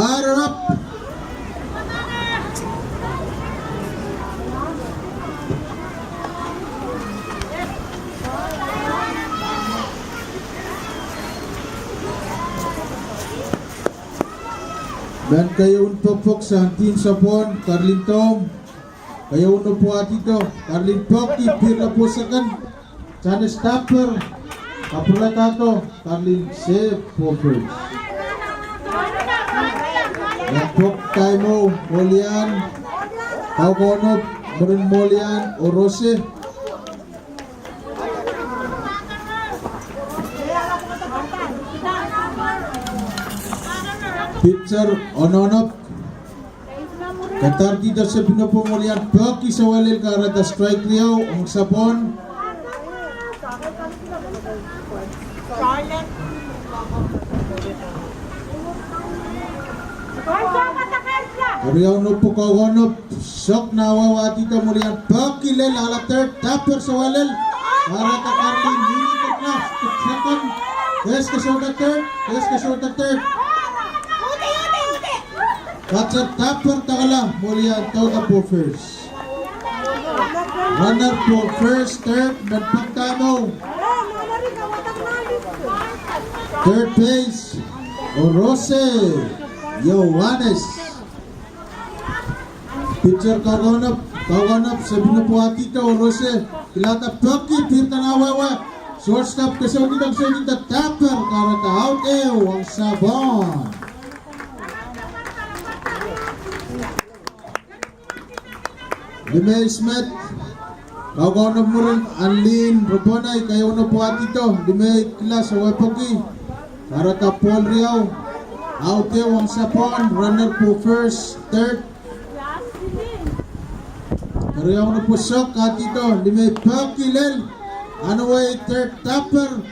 Batter up. Dan kayo unpok sa team sapon, Carlin Tom. Kayo uno po atito, Carlin Poki, Pirla po sakan. Chanes Tapper, Kapula Tato, Carlin Sef Popers. Lapok Taimo, Molian, Kaukonop, Marin Molian, Orose. Pitcher Ononop. Katar dito sa pinupumulian Poki sa walil karata strike Riau ang sapon. Riau no po kawanop sok na wawa dito mulian Poki lel ala third Tapper sa walil karata Carlin hinikat na second. Yes ka short at third. Catcher Tapper takala mulian Toga po first. Runner po first, third, Nagpagtamo. Third base, Orose, Yohanes. Pitcher Kaganap, sabi na po ati ka, Orose. Kilata Poki, Pirta na wawa. Shortstop kasi unitang sa unita Tapper, karata out ang sabon. Limay Smith, Kaganap mo rin, Anlin, Robonay, kayo na po atito. Limay Klas, Wapoki. Karata Paul Riau, out ang sapon, runner po first, third. Riau na po sok atito. Limay Poki lel. Ano way third Tapper.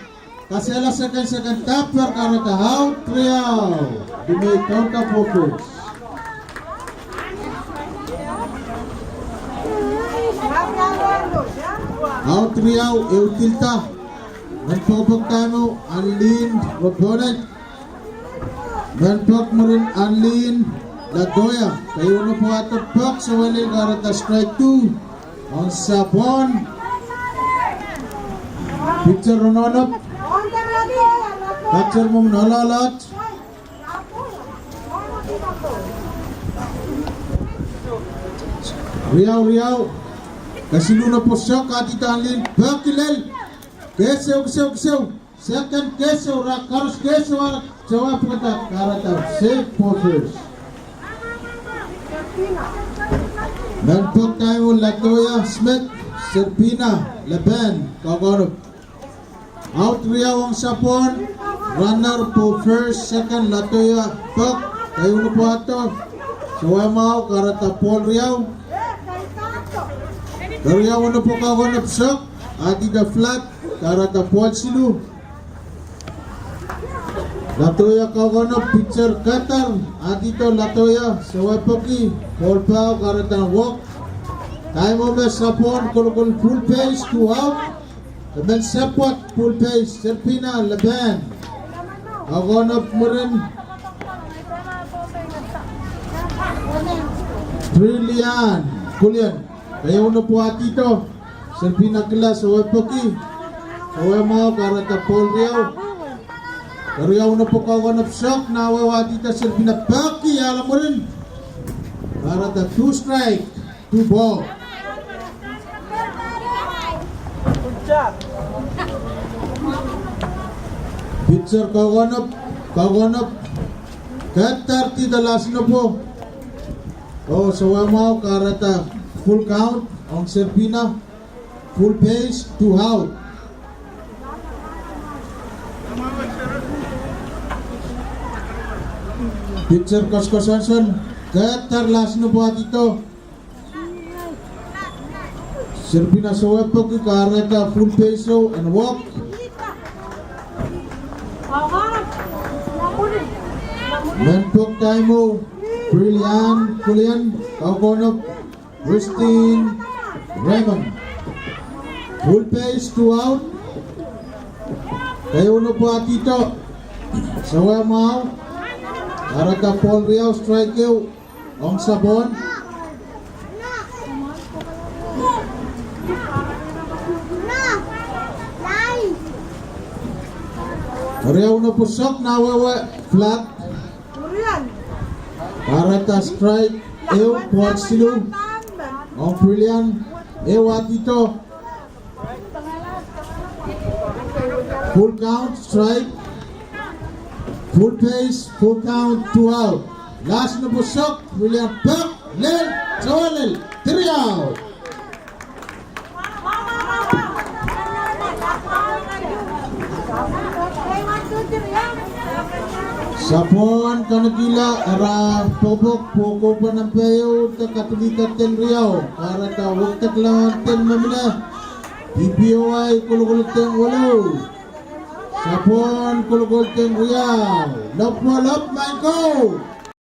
Kasi ala second Tapper, karata out Riau. Limay Toga po first. Out Riau, Eutilta. Nagpapag tayo, Anlin, Robonay. Nagpag mo rin, Anlin, Ladoya. Kayo na po atong pak sa walil, karata strike 2. Ang sabon. Pitcher Rononop. Catcher mong nalalat. Riau. Kasino na po siya, katita Anlin, Bakilel. Kesew. Second Kesew, Karos Kesew, Jawa Pagkat, karata, safe Popers. Nagpag tayo, Latoya, Smith, Serpina, Laban, Kaganap. Out Riau ang sapon, runner po first, second, Latoya, Pag, kayo na po ato. Jawa Mau, karata, Paul Riau. Riau na po Kaganap sok, Adida flat, karata Paul Silu. Latoya Kaganap, pitcher Qatar, Adito Latoya, Sawapoki, Paul Pao, karata walk. Time of the sapon, kulukul full pace, 2 out. And then Sepwat, full pace, Serpina, Laban. Kaganap mo rin. Trillian, Kulian. Kayo na po atito. Serpina Klas, Sawapoki. Sawa Mau, karata Paul Riau. Riau na po Kaganap shock. Nawawa dito Serpina Poki. Alam mo rin. Karata 2 strike, 2 ball. Good job. Pitcher Kaganap. Qatar dalas na po. Sawa Mau, karata full count. Ang Serpina, full pace, 2 out. Pitcher Kosko Sanson, Qatar last na po dito. Serpina Sawapoki, karata full pace and walk. Menpok Taimo, Brilliant, Kulian, Kaganap, Christine, Raymond. Full pace, 2 out. Kayo na po atito. Sawa Mau. Para ka Paul Riao, strike you. Ang sabon. Riao na pusok, nawawa, flat. Para ka strike, ew, puwag silu. Ang brilliant, ewa dito. Full count, strike. Full pace, full count, 2 out. Last na busok, William Buck, Lel, Joel, 3 out. Sapon kanagila ara pobok poko pa ng payo ta katulitan ten Riao para ka huwag taglawan ten mamila PPOI kulugul ten walo Sapon kulugul ten Riao lop mo lop my go